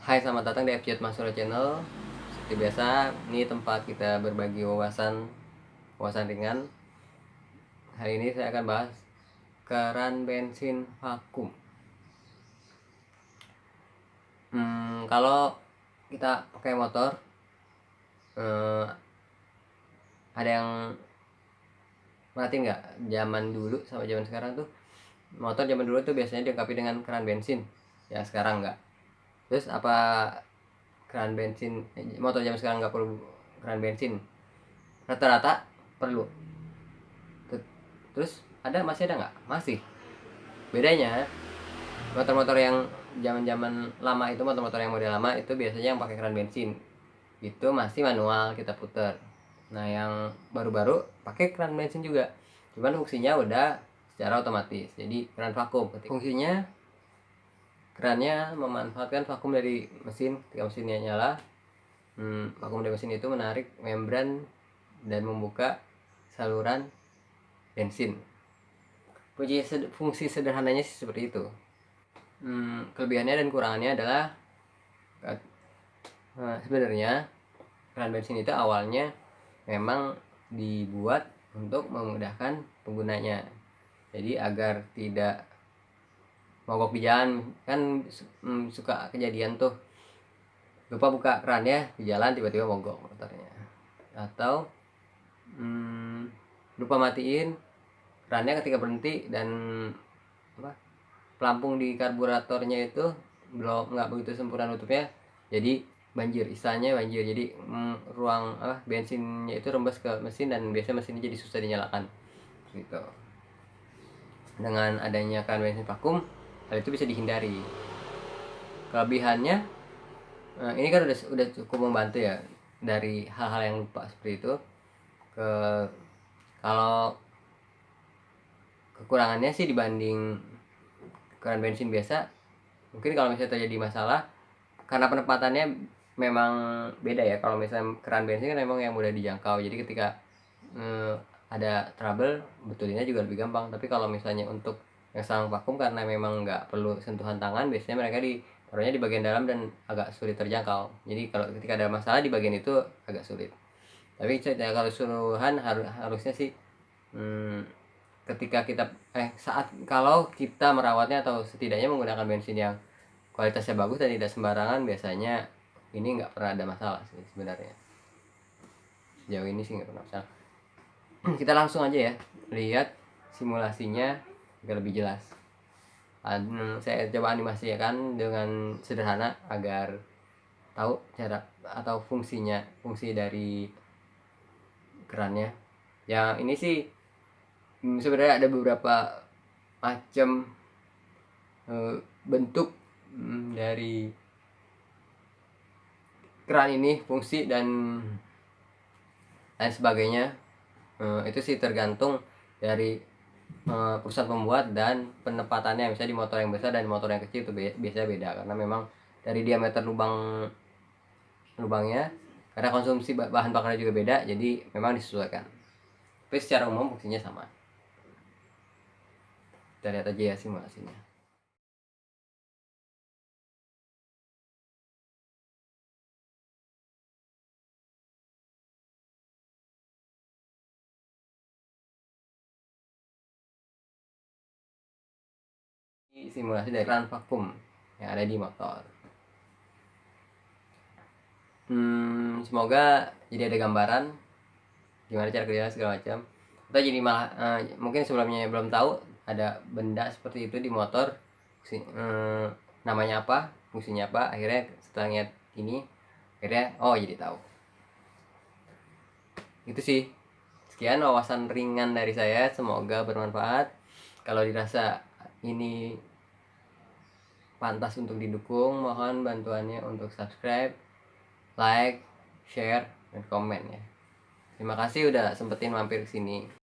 Hai, selamat datang di FJ Masura Channel. Seperti biasa, ini tempat kita berbagi wawasan ringan. Hari ini saya akan bahas keran bensin vakum. Kalau kita pakai motor, eh, ada yang perhatiin nggak? Zaman dulu sama zaman sekarang tuh, motor zaman dulu tuh biasanya dilengkapi dengan keran bensin. Ya sekarang nggak. Terus apa keran bensin? Motor zaman sekarang nggak perlu keran bensin? Rata-rata perlu. Terus masih ada nggak? Masih. Bedanya motor-motor yang zaman-zaman lama itu, motor-motor yang model lama itu biasanya yang pakai keran bensin itu masih manual, kita puter. Nah yang baru-baru pakai keran bensin juga, cuman fungsinya udah secara otomatis, jadi keran vakum. Fungsinya kerannya memanfaatkan vakum dari mesin. Ketika mesinnya nyala, vakum dari mesin itu menarik membran dan membuka saluran bensin. Fungsi sederhananya sih seperti itu. Kelebihannya dan kurangannya adalah sebenarnya keran bensin itu awalnya memang dibuat untuk memudahkan penggunanya. Jadi agar tidak mogok di jalan, kan suka kejadian tuh lupa buka kerannya di jalan, tiba-tiba mogok motornya, atau lupa matiin kerannya ketika berhenti dan pelampung di karburatornya itu nggak begitu sempurna nutupnya, jadi banjir, istilahnya banjir. Jadi ruang bensinnya itu rembes ke mesin dan biasanya mesinnya jadi susah dinyalakan gitu. Dengan adanya keran bensin vakum, hal itu bisa dihindari. Kelebihannya, ini kan udah cukup membantu ya dari hal-hal yang lupa seperti itu. Kalau kekurangannya sih dibanding keran bensin biasa, mungkin kalau misalnya terjadi masalah karena penempatannya memang beda ya. Kalau misalnya keran bensin kan memang yang mudah dijangkau, jadi ketika ada trouble betulinnya juga lebih gampang. Tapi kalau misalnya untuk yang sarang vakum, karena memang nggak perlu sentuhan tangan, biasanya mereka taruhnya di bagian dalam dan agak sulit terjangkau. Jadi kalau ketika ada masalah di bagian itu agak sulit. Tapi kalau keseluruhan harusnya sih ketika kita kalau kita merawatnya atau setidaknya menggunakan bensin yang kualitasnya bagus dan tidak sembarangan, biasanya ini nggak pernah ada masalah sih sebenarnya. Sejauh ini sih nggak pernah masalah. Kita langsung aja ya lihat simulasinya agar lebih jelas. Saya coba animasikan dengan sederhana agar tahu cara atau fungsi dari kerannya. Yang ini sih sebenarnya ada beberapa macam bentuk dari keran ini, fungsi dan lain sebagainya. Itu sih tergantung dari perusahaan pembuat dan penempatannya. Misalnya di motor yang besar dan motor yang kecil itu biasanya beda, karena memang dari diameter lubangnya, karena konsumsi bahan bakarnya juga beda, jadi memang disesuaikan. Tapi secara umum fungsinya sama. Kita lihat aja ya simulasinya. Simulasi dari keran vakum yang ada di motor. Semoga jadi ada gambaran gimana cara kerja segala macam. Kita jadi malah mungkin sebelumnya belum tahu ada benda seperti itu di motor, namanya apa, fungsinya apa. Akhirnya setelah lihat ini, akhirnya jadi tahu. Itu sih, sekian wawasan ringan dari saya, semoga bermanfaat. Kalau dirasa ini pantas untuk didukung, mohon bantuannya untuk subscribe, like, share, dan komen ya. Terima kasih udah sempetin mampir ke sini.